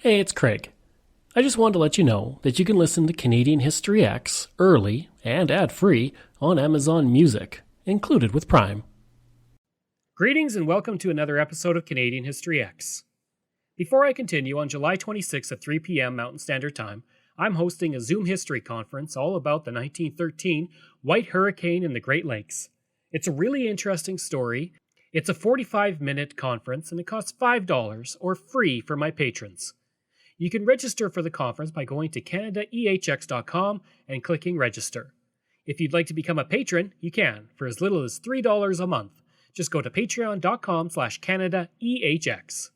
Hey, it's Craig. I just wanted to let you know that you can listen to Canadian History X early and ad-free on Amazon Music, included with Prime. Greetings and welcome to another episode of Canadian History X. Before I continue, on July 26th at 3 p.m. Mountain Standard Time, I'm hosting a Zoom history conference all about the 1913 White Hurricane in the Great Lakes. It's a really interesting story. It's a 45-minute conference and it costs $5 or free for my patrons. You can register for the conference by going to CanadaEHX.com and clicking register. If you'd like to become a patron, you can, for as little as $3 a month. Just go to patreon.com/CanadaEHX.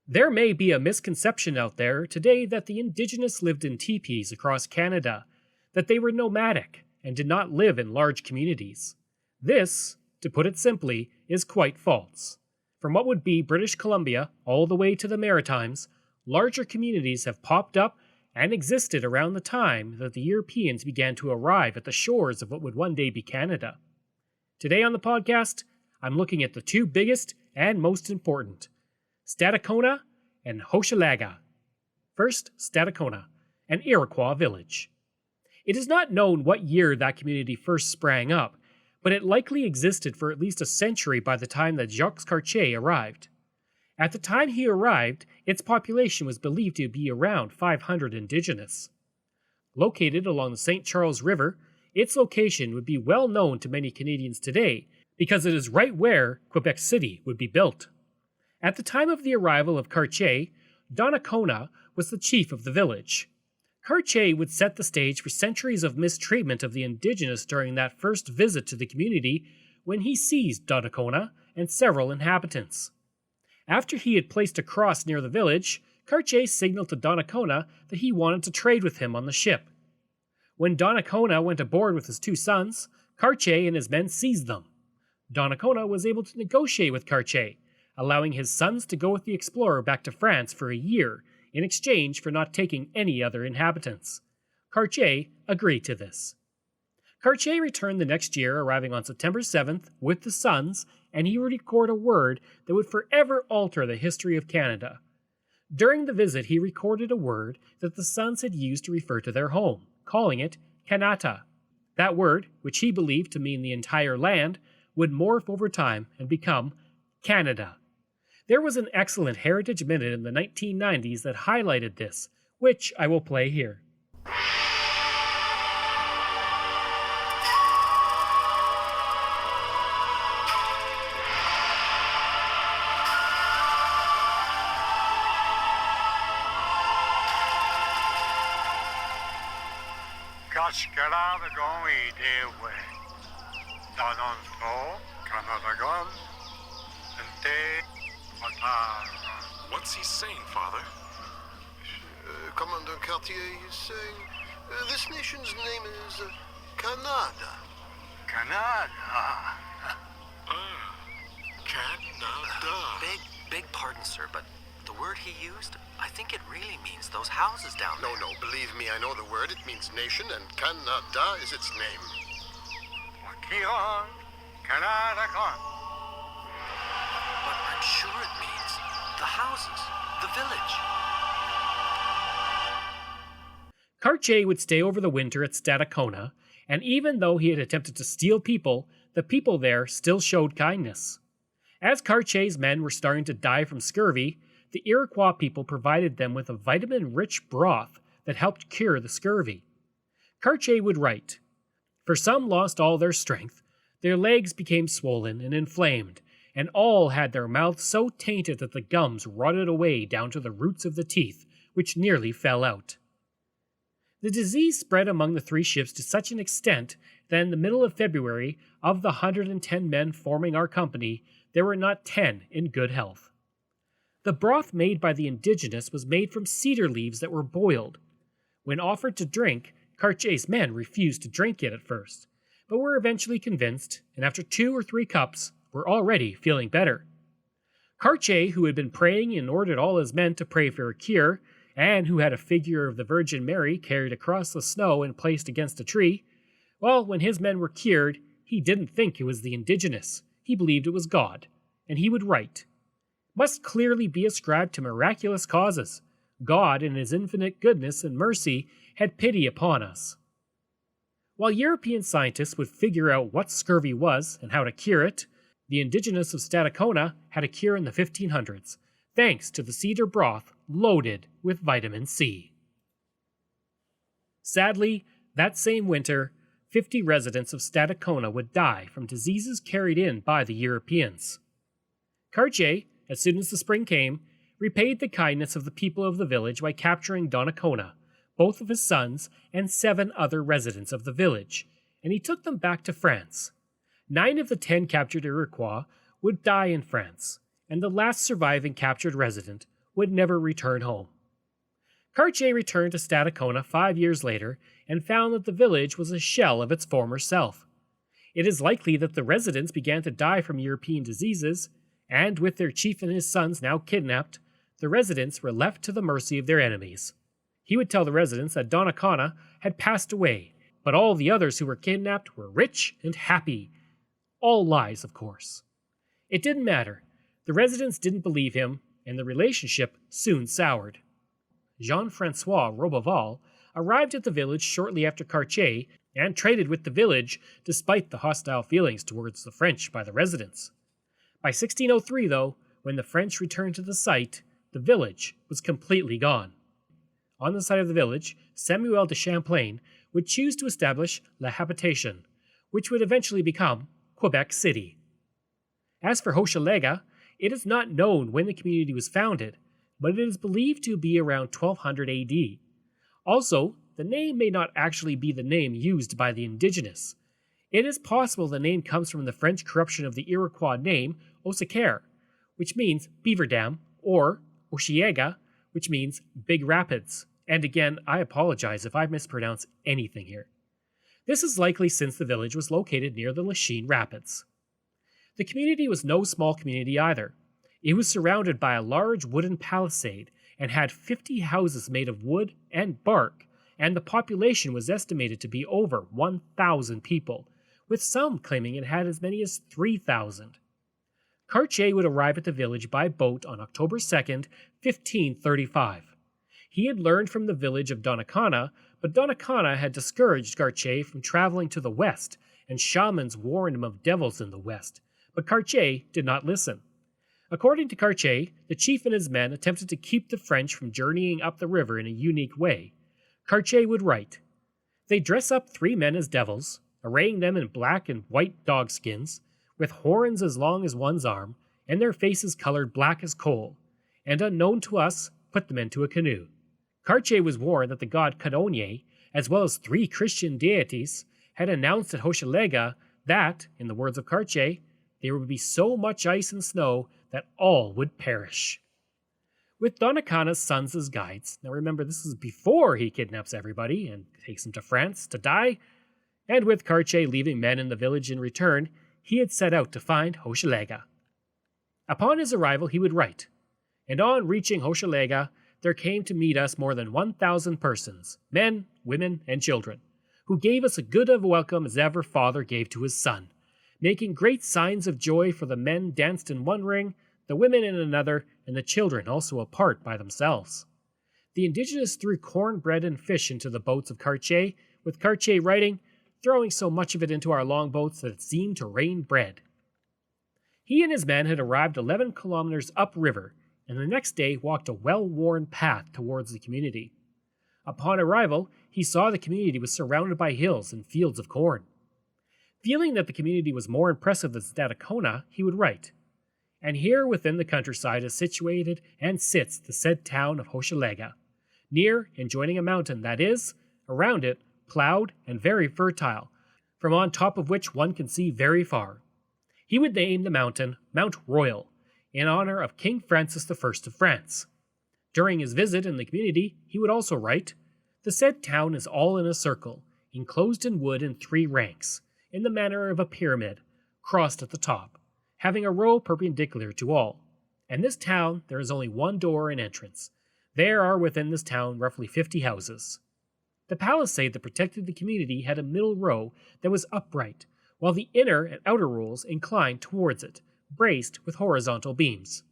There may be a misconception out there today that the Indigenous lived in teepees across Canada, that they were nomadic and did not live in large communities. This, to put it simply, is quite false. From what would be British Columbia all the way to the Maritimes, larger communities have popped up and existed around the time that the Europeans began to arrive at the shores of what would one day be Canada. Today on the podcast, I'm looking at the two biggest and most important, Stadacona and Hochelaga. First, Stadacona, an Iroquois village. It is not known what year that community first sprang up, but it likely existed for at least a century by the time that Jacques Cartier arrived. At the time he arrived, its population was believed to be around 500 Indigenous. Located along the St. Charles River, its location would be well known to many Canadians today because it is right where Quebec City would be built. At the time of the arrival of Cartier, Stadacona was the chief of the village. Cartier would set the stage for centuries of mistreatment of the Indigenous during that first visit to the community when he seized Stadacona and several inhabitants. After he had placed a cross near the village, Cartier signaled to Stadacona that he wanted to trade with him on the ship. When Stadacona went aboard with his two sons, Cartier and his men seized them. Stadacona was able to negotiate with Cartier, allowing his sons to go with the explorer back to France for a year in exchange for not taking any other inhabitants. Cartier agreed to this. Cartier returned the next year, arriving on September 7th with the sons, and he would record a word that would forever alter the history of Canada. During the visit, he recorded a word that the sons had used to refer to their home, calling it Kanata. That word, which he believed to mean the entire land, would morph over time and become Canada. There was an excellent Heritage Minute in the 1990s that highlighted this, which I will play here. What's he saying, Father? Commander Cartier is saying this nation's name is Canada. Canada. Canada. Beg pardon, sir, but the word he used, I think it really means those houses down there. No, believe me, I know the word. It means nation, and Canada is its name. Canada. But I'm sure it means the houses, the village. Cartier would stay over the winter at Stadacona, and even though he had attempted to steal people, the people there still showed kindness. As Cartier's men were starting to die from scurvy, the Iroquois people provided them with a vitamin-rich broth that helped cure the scurvy. Cartier would write, "For some lost all their strength, their legs became swollen and inflamed, and all had their mouths so tainted that the gums rotted away down to the roots of the teeth, which nearly fell out." The disease spread among the three ships to such an extent that in the middle of February, of the 110 men forming our company, there were not 10 in good health. The broth made by the Indigenous was made from cedar leaves that were boiled. When offered to drink, Cartier's men refused to drink it at first, but were eventually convinced, and after 2 or 3 cups, were already feeling better. Cartier, who had been praying and ordered all his men to pray for a cure, and who had a figure of the Virgin Mary carried across the snow and placed against a tree, well, when his men were cured, he didn't think it was the Indigenous. He believed it was God, and he would write, "Must clearly be ascribed to miraculous causes. God, in his infinite goodness and mercy, had pity upon us. While European scientists would figure out what scurvy was and how to cure it, the indigenous of Stadacona had a cure in the 1500s, thanks to the cedar broth loaded with vitamin C. Sadly, that same winter, 50 residents of Stadacona would die from diseases carried in by the Europeans. Cartier, as soon as the spring came, repaid the kindness of the people of the village by capturing Donnacona, both of his sons, and 7 other residents of the village, and he took them back to France. 9 of the 10 captured Iroquois would die in France, and the last surviving captured resident would never return home. Cartier returned to Stadacona 5 years later and found that the village was a shell of its former self. It is likely that the residents began to die from European diseases, and with their chief and his sons now kidnapped, the residents were left to the mercy of their enemies. He would tell the residents that Donnacona had passed away, but all the others who were kidnapped were rich and happy. All lies, of course. It didn't matter. The residents didn't believe him, and the relationship soon soured. Jean-Francois Roberval arrived at the village shortly after Cartier and traded with the village despite the hostile feelings towards the French by the residents. By 1603, though, when the French returned to the site, the village was completely gone. On the site of the village, Samuel de Champlain would choose to establish La Habitation, which would eventually become Quebec City. As for Hochelaga, it is not known when the community was founded, but it is believed to be around 1200 AD. Also, the name may not actually be the name used by the indigenous. It is possible the name comes from the French corruption of the Iroquois name Ossaker, which means beaver dam, or Hochelaga, which means big rapids. And again, I apologize if I mispronounce anything here. This is likely since the village was located near the Lachine Rapids. The community was no small community either. It was surrounded by a large wooden palisade and had 50 houses made of wood and bark, and the population was estimated to be over 1,000 people, with some claiming it had as many as 3,000. Cartier would arrive at the village by boat on October 2nd, 1535. He had learned from the village of Donnacona, but Donnacona had discouraged Cartier from traveling to the west, and shamans warned him of devils in the west, but Cartier did not listen. According to Cartier, the chief and his men attempted to keep the French from journeying up the river in a unique way. Cartier would write, "They dress up 3 men as devils, arraying them in black and white dogskins, with horns as long as one's arm, and their faces colored black as coal, and unknown to us, put them into a canoe." Cartier was warned that the god Cadonier, as well as 3 Christian deities, had announced at Hochelaga that, in the words of Cartier, there would be so much ice and snow that all would perish. With Donnacona's sons as guides, now remember this is before he kidnaps everybody and takes them to France to die, and with Cartier leaving men in the village in return, he had set out to find Hochelaga. Upon his arrival he would write, "And on reaching Hochelaga, there came to meet us more than 1,000 persons, men, women, and children, who gave us as good of a welcome as ever father gave to his son, making great signs of joy, for the men danced in one ring, the women in another, and the children also apart by themselves." The indigenous threw corn, bread, and fish into the boats of Cartier, with Cartier writing, "Throwing so much of it into our longboats that it seemed to rain bread." He and his men had arrived 11 kilometers upriver, and the next day walked a well-worn path towards the community. Upon arrival, he saw the community was surrounded by hills and fields of corn. Feeling that the community was more impressive than Stadacona, he would write, "And here within the countryside is situated and sits the said town of Hochelaga, near and joining a mountain that is, around it, ploughed and very fertile, from on top of which one can see very far." He would name the mountain Mount Royal, in honor of King Francis I of France. During his visit in the community, he would also write, "The said town is all in a circle, enclosed in wood in 3 ranks, in the manner of a pyramid, crossed at the top, having a row perpendicular to all. And this town there is only 1 door and entrance. There are within this town roughly 50 houses." The palisade that protected the community had a middle row that was upright, while the inner and outer rows inclined towards it, braced with horizontal beams.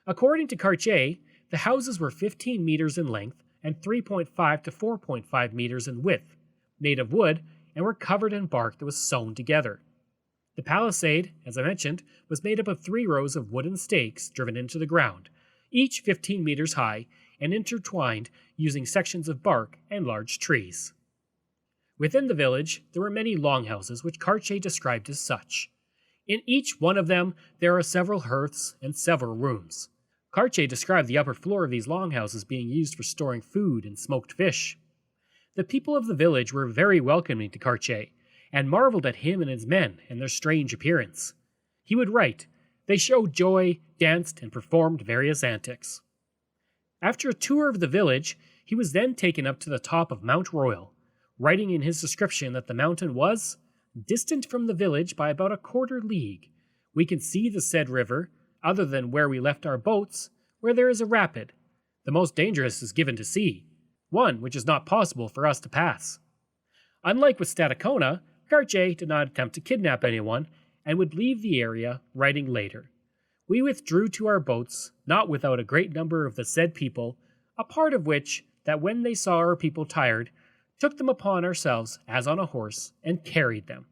According to Cartier, the The houses were 15 meters in length and 3.5 to 4.5 meters in width, made of wood, and were covered in bark that was sewn together. The palisade, as I mentioned, was made up of 3 rows of wooden stakes driven into the ground, each 15 meters high and intertwined using sections of bark and large trees. Within the village, there were many longhouses which Cartier described as such. In each one of them, there are several hearths and several rooms. Cartier described the upper floor of these longhouses being used for storing food and smoked fish. The people of the village were very welcoming to Cartier, and marveled at him and his men and their strange appearance. He would write, "They showed joy, danced, and performed various antics." After a tour of the village, he was then taken up to the top of Mount Royal, writing in his description that the mountain was distant from the village by about a quarter league. We can see the said river, other than where we left our boats, where there is a rapid. The most dangerous is given to sea, one which is not possible for us to pass. Unlike with Stadacona, Cartier did not attempt to kidnap anyone and would leave the area, writing later. We withdrew to our boats, not without a great number of the said people, a part of which, that when they saw our people tired, took them upon ourselves as on a horse, and carried them.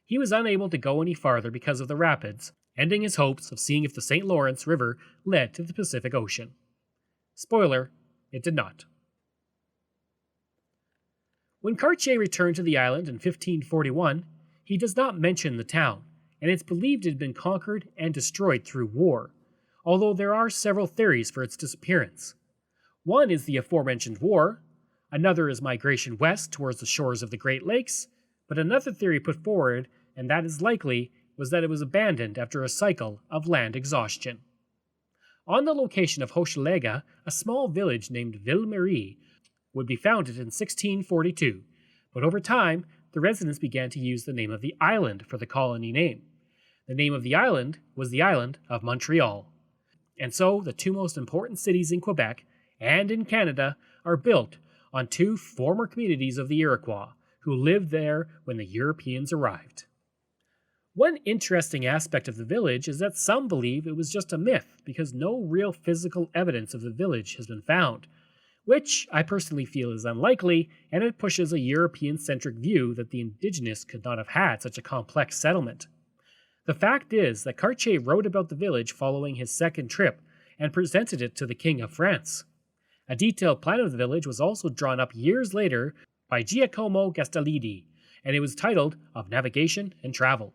He was unable to go any farther because of the rapids, ending his hopes of seeing if the St. Lawrence River led to the Pacific Ocean. Spoiler, it did not. When Cartier returned to the island in 1541, he does not mention the town, and it's believed it had been conquered and destroyed through war, although there are several theories for its disappearance. One is the aforementioned war, another is migration west towards the shores of the Great Lakes, but another theory put forward, and that is likely, was that it was abandoned after a cycle of land exhaustion. On the location of Hochelaga, a small village named Ville-Marie would be founded in 1642, but over time, the residents began to use the name of the island for the colony name. The name of the island was the island of Montreal. And so, the 2 most important cities in Quebec and in Canada are built on 2 former communities of the Iroquois, who lived there when the Europeans arrived. One interesting aspect of the village is that some believe it was just a myth because no real physical evidence of the village has been found, which I personally feel is unlikely, and it pushes a European-centric view that the indigenous could not have had such a complex settlement. The fact is that Cartier wrote about the village following his second trip and presented it to the King of France. A detailed plan of the village was also drawn up years later by Giacomo Gastaldi, and it was titled Of Navigation and Travel.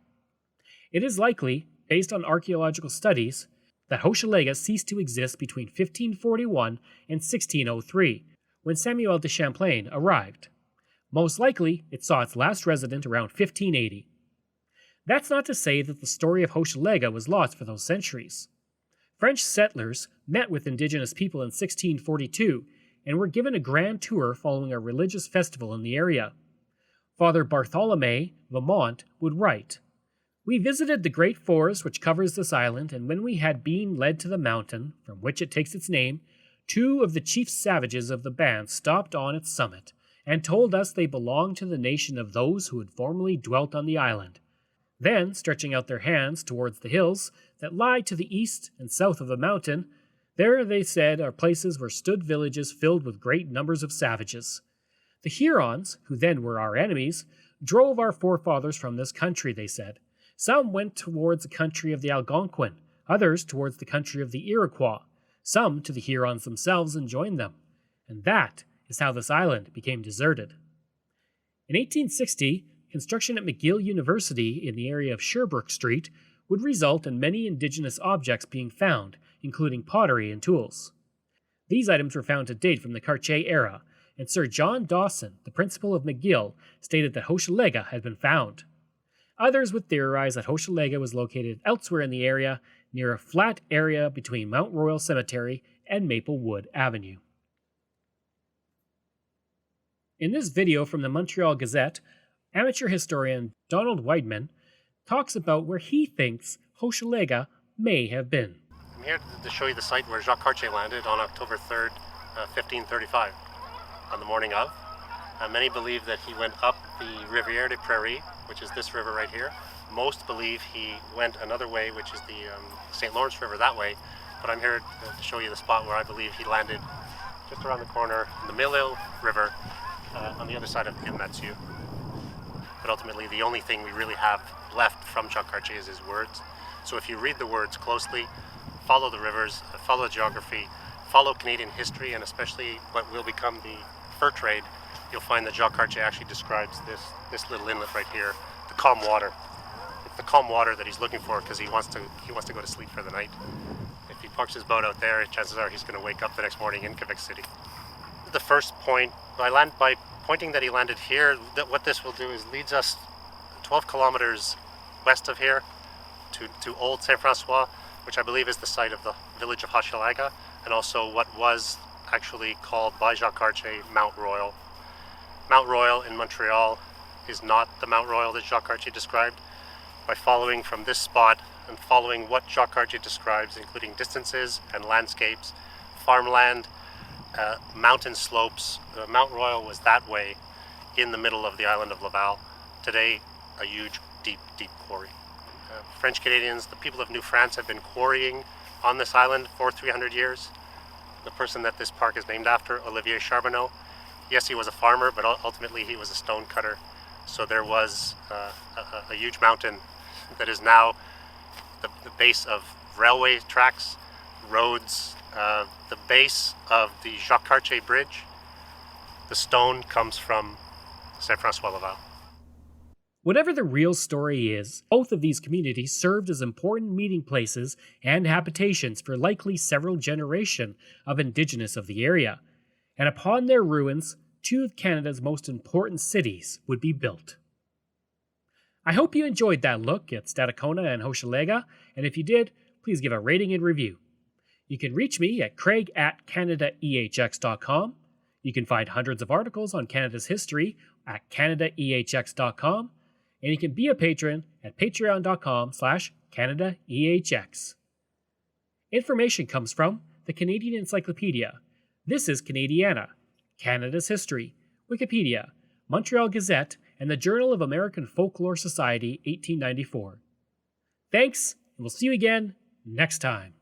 It is likely, based on archaeological studies, that Hochelaga ceased to exist between 1541 and 1603, when Samuel de Champlain arrived. Most likely, it saw its last resident around 1580. That's not to say that the story of Hochelaga was lost for those centuries. French settlers met with indigenous people in 1642 and were given a grand tour following a religious festival in the area. Father Bartholomew Vermont would write, "We visited the great forest which covers this island, and when we had been led to the mountain, from which it takes its name, 2 of the chief savages of the band stopped on its summit, and told us they belonged to the nation of those who had formerly dwelt on the island. Then, stretching out their hands towards the hills that lie to the east and south of the mountain, there, they said, are places where stood villages filled with great numbers of savages. The Hurons, who then were our enemies, drove our forefathers from this country, they said. Some went towards the country of the Algonquin, others towards the country of the Iroquois, some to the Hurons themselves and joined them. And that is how this island became deserted." In 1860, construction at McGill University in the area of Sherbrooke Street would result in many indigenous objects being found, including pottery and tools. These items were found to date from the Cartier era, and Sir John Dawson, the principal of McGill, stated that Hochelaga had been found. Others would theorize that Hochelaga was located elsewhere in the area, near a flat area between Mount Royal Cemetery and Maplewood Avenue. In this video from the Montreal Gazette, amateur historian Donald Weidman talks about where he thinks Hochelaga may have been. I'm here to show you the site where Jacques Cartier landed on October 3rd, 1535, on the morning of. Many believe that he went up the Rivière des Prairies, which is this river right here. Most believe he went another way, which is the St. Lawrence River that way, but I'm here to show you the spot where I believe he landed, just around the corner in the Mille River, on the other side of Ilmathieu. But ultimately, the only thing we really have left from Jacques Cartier is his words. So if you read the words closely, follow the rivers, follow the geography, follow Canadian history, and especially what will become the fur trade, you'll find that Jacques Cartier actually describes this little inlet right here, the calm water. It's the calm water that he's looking for because he wants to go to sleep for the night. If he parks his boat out there, chances are he's going to wake up the next morning in Quebec City. The first point, by pointing that he landed here, what this will do is leads us 12 kilometers west of here to Old Saint Francois, which I believe is the site of the village of Hochelaga, and also what was actually called by Jacques Cartier Mount Royal. Mount Royal in Montreal is not the Mount Royal that Jacques Cartier described. By following from this spot and following what Jacques Cartier describes, including distances and landscapes, farmland, mountain slopes, Mount Royal was that way in the middle of the island of Laval. Today, a huge, deep, deep quarry. French Canadians, the people of New France, have been quarrying on this island for 300 years. The person that this park is named after, Olivier Charbonneau, yes, he was a farmer, but ultimately he was a stone cutter. So there was a huge mountain that is now the base of railway tracks, roads, the base of the Jacques Cartier Bridge. The stone comes from Saint Francois Laval. Whatever the real story is, both of these communities served as important meeting places and habitations for likely several generations of Indigenous of the area, and upon their ruins, two of Canada's most important cities would be built. I hope you enjoyed that look at Stadacona and Hochelaga, and if you did, please give a rating and review. You can reach me at craig@canadaehx.com. You can find hundreds of articles on Canada's history at canadaehx.com, and you can be a patron at patreon.com/CanadaEHX. Information comes from the Canadian Encyclopedia. This is Canadiana, Canada's History, Wikipedia, Montreal Gazette, and the Journal of American Folklore Society, 1894. Thanks, and we'll see you again next time.